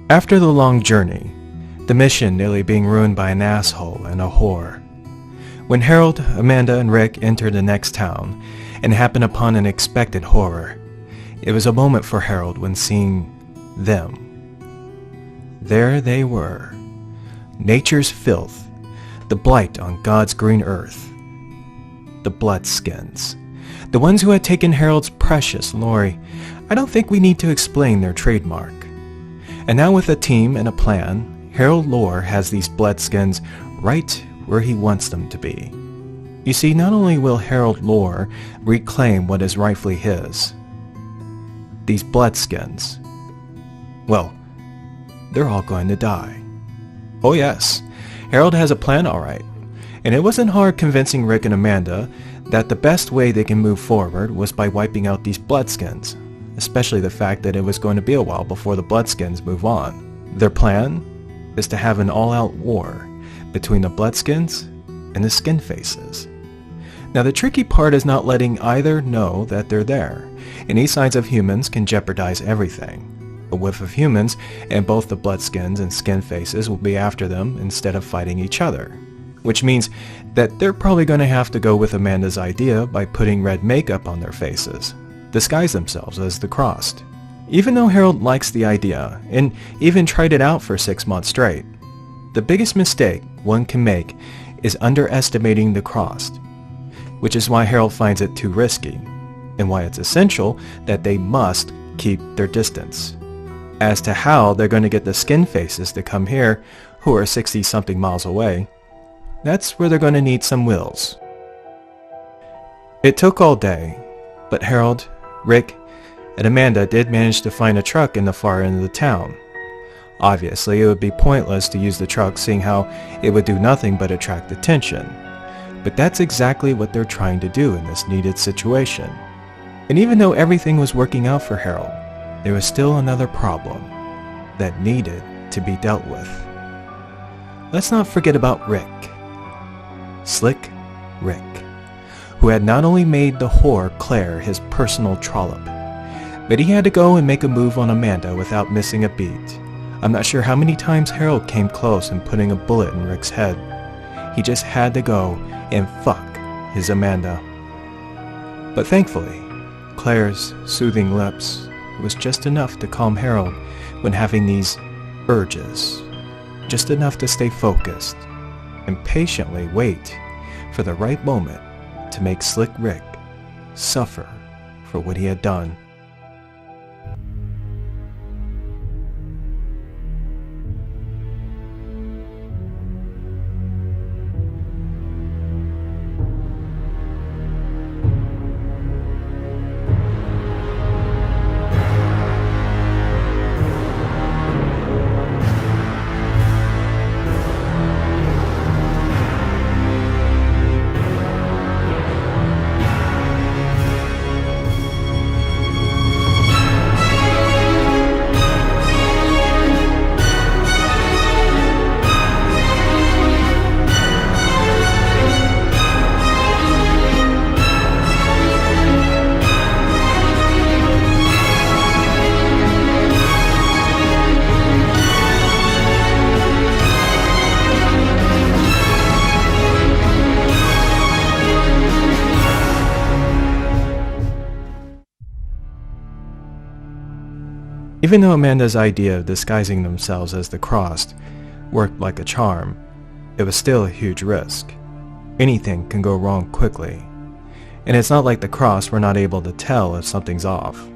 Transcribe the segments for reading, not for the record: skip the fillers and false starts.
After the long journey, the mission nearly being ruined by an asshole and a whore, when Harold, Amanda, and Rick entered the next town and happened upon an unexpected horror, it was a moment for Harold when seeing them. There they were, nature's filth, the blight on God's green earth, the Bloodskins, the ones who had taken Harold's precious Lori. I don't think we need to explain their trademark. And now with a team and a plan, Harold Lore has these Bloodskins right where he wants them to be. You see, not only will Harold Lore reclaim what is rightfully his, these Bloodskins, well, they're all going to die. Oh yes, Harold has a plan alright, and it wasn't hard convincing Rick and Amanda that the best way they can move forward was by wiping out these Bloodskins, especially the fact that it was going to be a while before the Bloodskins move on. Their plan is to have an all-out war between the Bloodskins and the Skin Faces. Now the tricky part is not letting either know that they're there. Any signs of humans can jeopardize everything. A whiff of humans, and both the Bloodskins and Skin Faces will be after them instead of fighting each other. Which means that they're probably going to have to go with Amanda's idea by putting red makeup on their faces, disguise themselves as the Crossed. Even though Harold likes the idea, and even tried it out for 6 months straight, the biggest mistake one can make is underestimating the Crossed, which is why Harold finds it too risky, and why it's essential that they must keep their distance. As to how they're going to get the Skin Faces to come here, who are 60-something miles away, that's where they're going to need some wills. It took all day, but Harold, Rick, and Amanda did manage to find a truck in the far end of the town. Obviously, it would be pointless to use the truck seeing how it would do nothing but attract attention. But that's exactly what they're trying to do in this needed situation. And even though everything was working out for Harold, there was still another problem that needed to be dealt with. Let's not forget about Rick. Slick Rick, who had not only made the whore Claire his personal trollop, but he had to go and make a move on Amanda without missing a beat. I'm not sure how many times Harold came close in putting a bullet in Rick's head. He just had to go and fuck his Amanda. But thankfully, Claire's soothing lips was just enough to calm Harold when having these urges, just enough to stay focused and patiently wait for the right moment to make Slick Rick suffer for what he had done. Even though Amanda's idea of disguising themselves as the Crossed worked like a charm, it was still a huge risk. Anything can go wrong quickly, and it's not like the Crossed were not able to tell if something's off.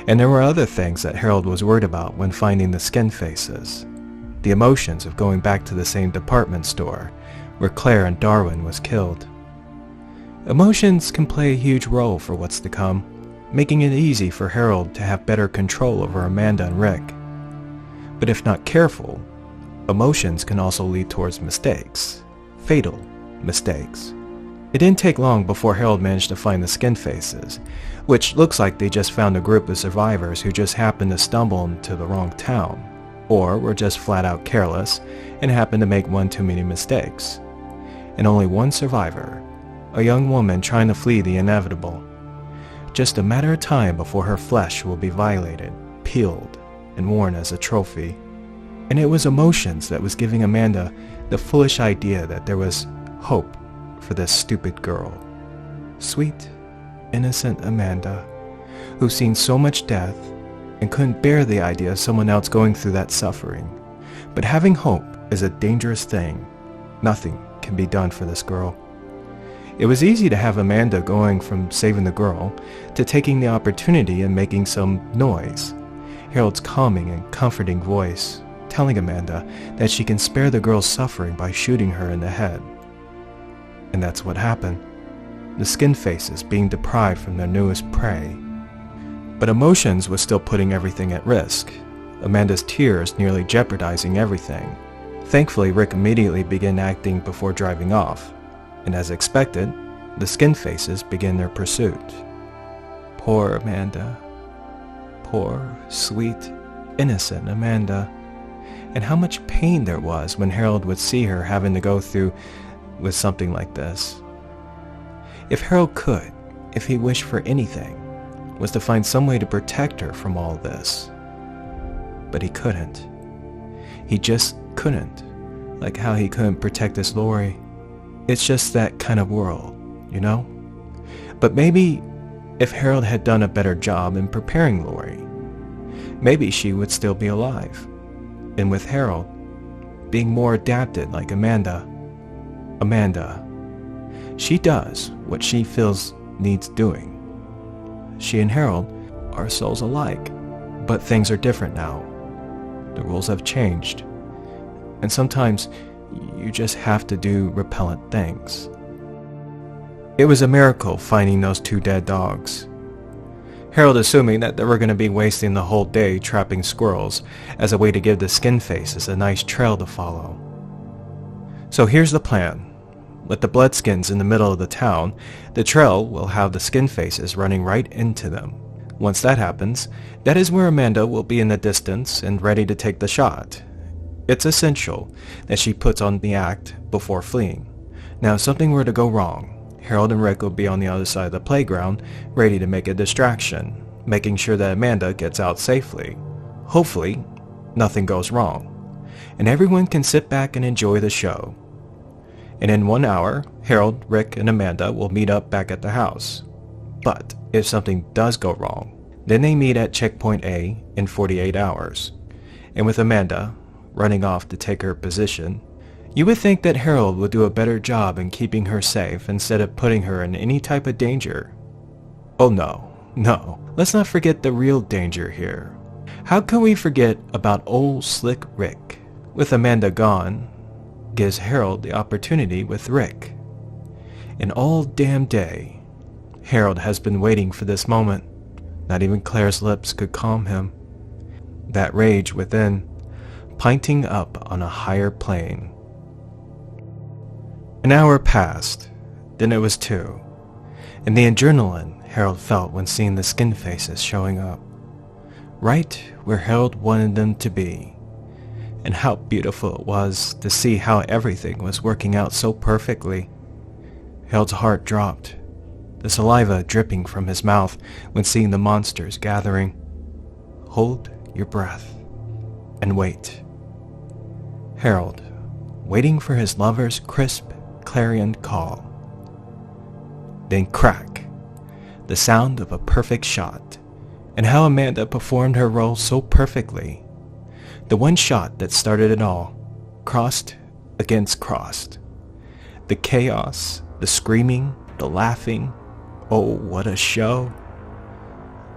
And there were other things that Harold was worried about when finding the Skin Faces. The emotions of going back to the same department store where Claire and Darwin was killed. Emotions can play a huge role for what's to come, making it easy for Harold to have better control over Amanda and Rick. But if not careful, emotions can also lead towards mistakes, fatal mistakes. It didn't take long before Harold managed to find the Skin Faces, which looks like they just found a group of survivors who just happened to stumble into the wrong town, or were just flat out careless and happened to make one too many mistakes. And only one survivor, a young woman trying to flee the inevitable. Just a matter of time before her flesh will be violated, peeled, and worn as a trophy. And it was emotions that was giving Amanda the foolish idea that there was hope for this stupid girl. Sweet, innocent Amanda, who'd seen so much death and couldn't bear the idea of someone else going through that suffering. But having hope is a dangerous thing. Nothing can be done for this girl. It was easy to have Amanda going from saving the girl to taking the opportunity and making some noise. Harold's calming and comforting voice telling Amanda that she can spare the girl's suffering by shooting her in the head. And that's what happened. The skin faces being deprived from their newest prey. But emotions was still putting everything at risk. Amanda's tears nearly jeopardizing everything. Thankfully, Rick immediately began acting before driving off, and as expected, the skin faces began their pursuit. Poor Amanda. Poor, sweet, innocent Amanda. And how much pain there was when Harold would see her having to go through with something like this. If Harold could, if he wished for anything, was to find some way to protect her from all this. But he couldn't. He just couldn't. Like how he couldn't protect this Lori. It's just that kind of world, you know? But maybe if Harold had done a better job in preparing Lori, maybe she would still be alive. And with Harold being more adapted like Amanda, she does what she feels needs doing. She and Harold are souls alike, but things are different now. The rules have changed, and sometimes you just have to do repellent things. It was a miracle finding those two dead dogs. Harold assuming that they were going to be wasting the whole day trapping squirrels as a way to give the skin faces a nice trail to follow. So here's the plan. With the bloodskins in the middle of the town, the trail will have the skin faces running right into them. Once that happens, that is where Amanda will be in the distance and ready to take the shot. It's essential that she puts on the act before fleeing. Now if something were to go wrong, Harold and Rick will be on the other side of the playground, ready to make a distraction, making sure that Amanda gets out safely. Hopefully, nothing goes wrong, and everyone can sit back and enjoy the show. And in 1 hour, Harold, Rick, and Amanda will meet up back at the house. But if something does go wrong, then they meet at checkpoint A in 48 hours. And with Amanda running off to take her position, you would think that Harold would do a better job in keeping her safe instead of putting her in any type of danger. Oh no, let's not forget the real danger here. How can we forget about old slick Rick? With Amanda gone, gives Harold the opportunity with Rick. And all damn day, Harold has been waiting for this moment. Not even Claire's lips could calm him. That rage within, pinting up on a higher plane. An hour passed, then it was 2, and the adrenaline Harold felt when seeing the skin faces showing up, right where Harold wanted them to be, and how beautiful it was to see how everything was working out so perfectly. Harold's heart dropped, the saliva dripping from his mouth when seeing the monsters gathering. Hold your breath and wait. Harold, waiting for his lover's crisp clarion call. Then crack, the sound of a perfect shot, and how Amanda performed her role so perfectly. The one shot that started it all, crossed against crossed. The chaos, the screaming, the laughing, oh what a show.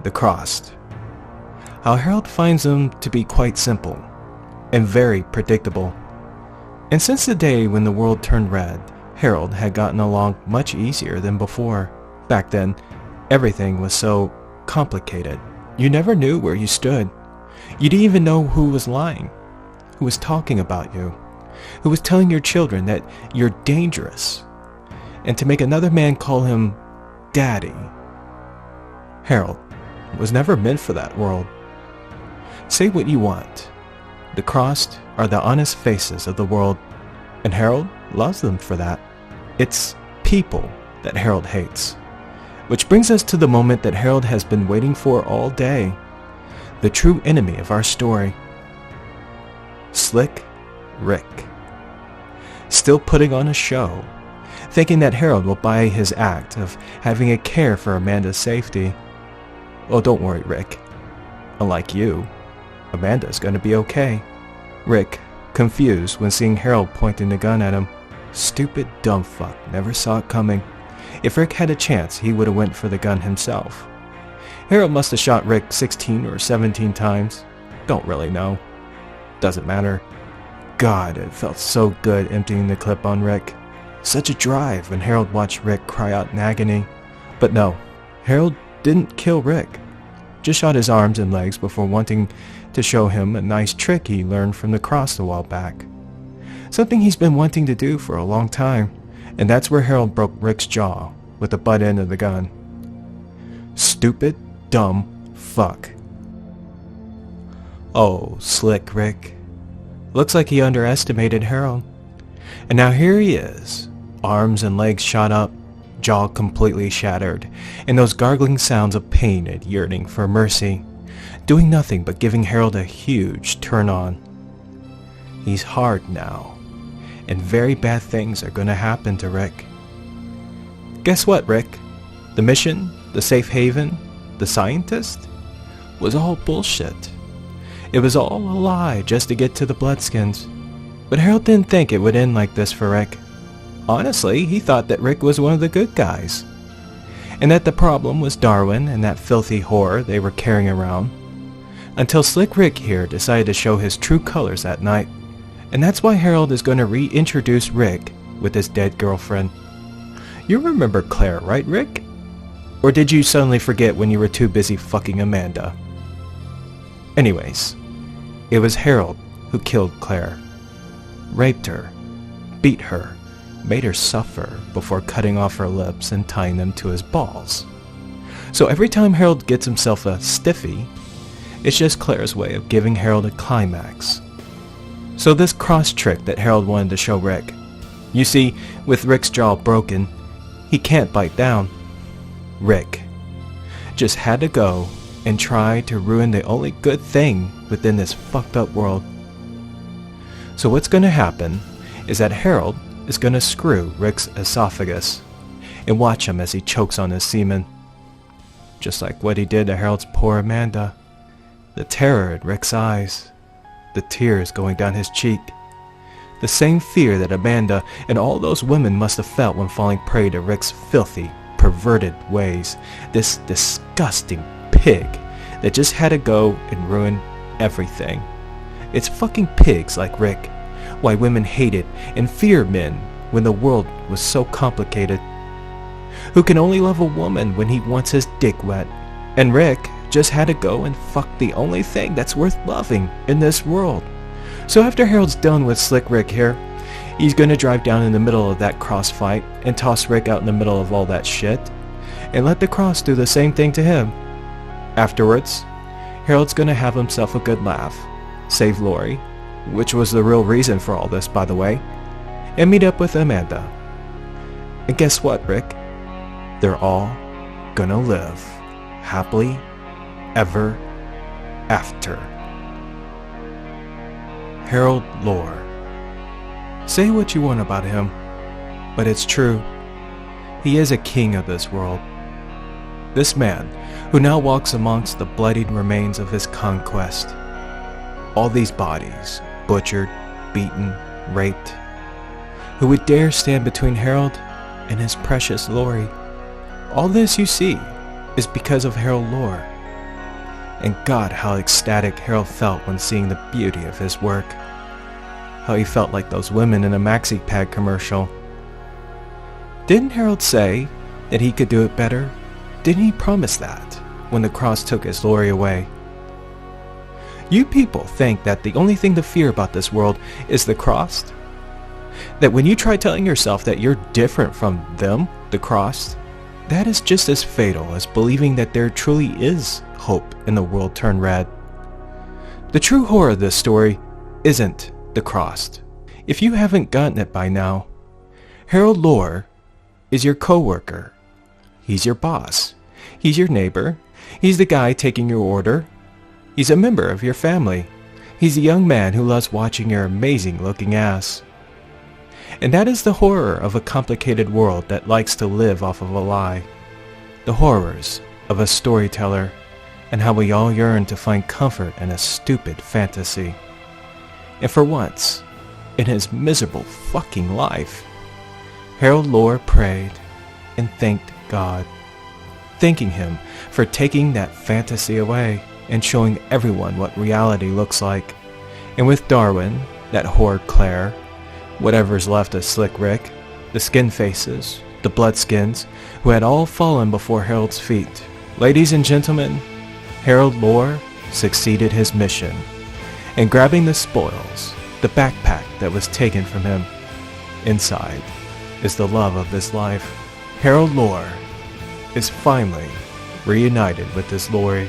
The crossed. How Harold finds them to be quite simple and very predictable. And since the day when the world turned red, Harold had gotten along much easier than before. Back then, everything was so complicated. You never knew where you stood. You didn't even know who was lying, who was talking about you, who was telling your children that you're dangerous. And to make another man call him Daddy. Harold was never meant for that world. Say what you want. The crossed are the honest faces of the world, and Harold loves them for that. It's people that Harold hates. Which brings us to the moment that Harold has been waiting for all day. The true enemy of our story. Slick Rick. Still putting on a show, thinking that Harold will buy his act of having a care for Amanda's safety. Oh, don't worry, Rick. Unlike you, Amanda's gonna be okay. Rick, confused when seeing Harold pointing the gun at him. Stupid dumb fuck, never saw it coming. If Rick had a chance, he would have went for the gun himself. Harold must have shot Rick 16 or 17 times. Don't really know. Doesn't matter. God, it felt so good emptying the clip on Rick. Such a drive when Harold watched Rick cry out in agony. But no, Harold didn't kill Rick. Just shot his arms and legs before wanting to show him a nice trick he learned from the cross a while back. Something he's been wanting to do for a long time, and that's where Harold broke Rick's jaw with the butt end of the gun. Stupid, dumb fuck. Oh, slick Rick. Looks like he underestimated Harold. And now here he is, arms and legs shot up, jaw completely shattered, and those gargling sounds of pain and yearning for mercy, doing nothing but giving Harold a huge turn on. He's hard now, and very bad things are going to happen to Rick. Guess what, Rick? The mission, the safe haven, the scientist, was all bullshit. It was all a lie just to get to the Bloodskins. But Harold didn't think it would end like this for Rick. Honestly, he thought that Rick was one of the good guys, and that the problem was Darwin and that filthy whore they were carrying around. Until Slick Rick here decided to show his true colors that night, and that's why Harold is going to reintroduce Rick with his dead girlfriend. You remember Claire, right, Rick? Or did you suddenly forget when you were too busy fucking Amanda? Anyways, it was Harold who killed Claire, raped her, beat her, made her suffer before cutting off her lips and tying them to his balls. So every time Harold gets himself a stiffy, it's just Claire's way of giving Harold a climax. So this cross trick that Harold wanted to show Rick. You see, with Rick's jaw broken, he can't bite down. Rick just had to go and try to ruin the only good thing within this fucked up world. So what's going to happen is that Harold is going to screw Rick's esophagus and watch him as he chokes on his semen. Just like what he did to Harold's poor Amanda. The terror in Rick's eyes, the tears going down his cheek. The same fear that Amanda and all those women must have felt when falling prey to Rick's filthy, perverted ways. This disgusting pig that just had to go and ruin everything. It's fucking pigs like Rick. Why women hated and feared men when the world was so complicated. Who can only love a woman when he wants his dick wet. And Rick just had to go and fuck the only thing that's worth loving in this world. So after Harold's done with Slick Rick here, he's gonna drive down in the middle of that cross fight and toss Rick out in the middle of all that shit and let the cross do the same thing to him. Afterwards, Harold's gonna have himself a good laugh, save Lori, which was the real reason for all this, by the way, and meet up with Amanda. And guess what, Rick? They're all gonna live happily ever after. Harold Lore. Say what you want about him, but it's true. He is a king of this world. This man who now walks amongst the bloodied remains of his conquest. All these bodies, butchered, beaten, raped. Who would dare stand between Harold and his precious Lori? All this you see is because of Harold Lore. And God, how ecstatic Harold felt when seeing the beauty of his work. How he felt like those women in a Maxi Pad commercial. Didn't Harold say that he could do it better? Didn't he promise that when the cross took his Lori away? You people think that the only thing to fear about this world is the cross? That when you try telling yourself that you're different from them, the cross, that is just as fatal as believing that there truly is hope in the world turned red. The true horror of this story isn't the cross. If you haven't gotten it by now, Harold Lore is your co-worker. He's your boss. He's your neighbor. He's the guy taking your order. He's a member of your family. He's a young man who loves watching your amazing-looking ass. And that is the horror of a complicated world that likes to live off of a lie. The horrors of a storyteller, and how we all yearn to find comfort in a stupid fantasy. And for once, in his miserable fucking life, Harold Lohr prayed and thanked God, thanking him for taking that fantasy away and showing everyone what reality looks like. And with Darwin, that whore Claire, whatever's left of Slick Rick, the Skin Faces, the Bloodskins, who had all fallen before Harold's feet, ladies and gentlemen, Harold Lohr succeeded his mission, and grabbing the spoils, the backpack that was taken from him, inside is the love of his life. Harold Lohr is finally reunited with his Lori.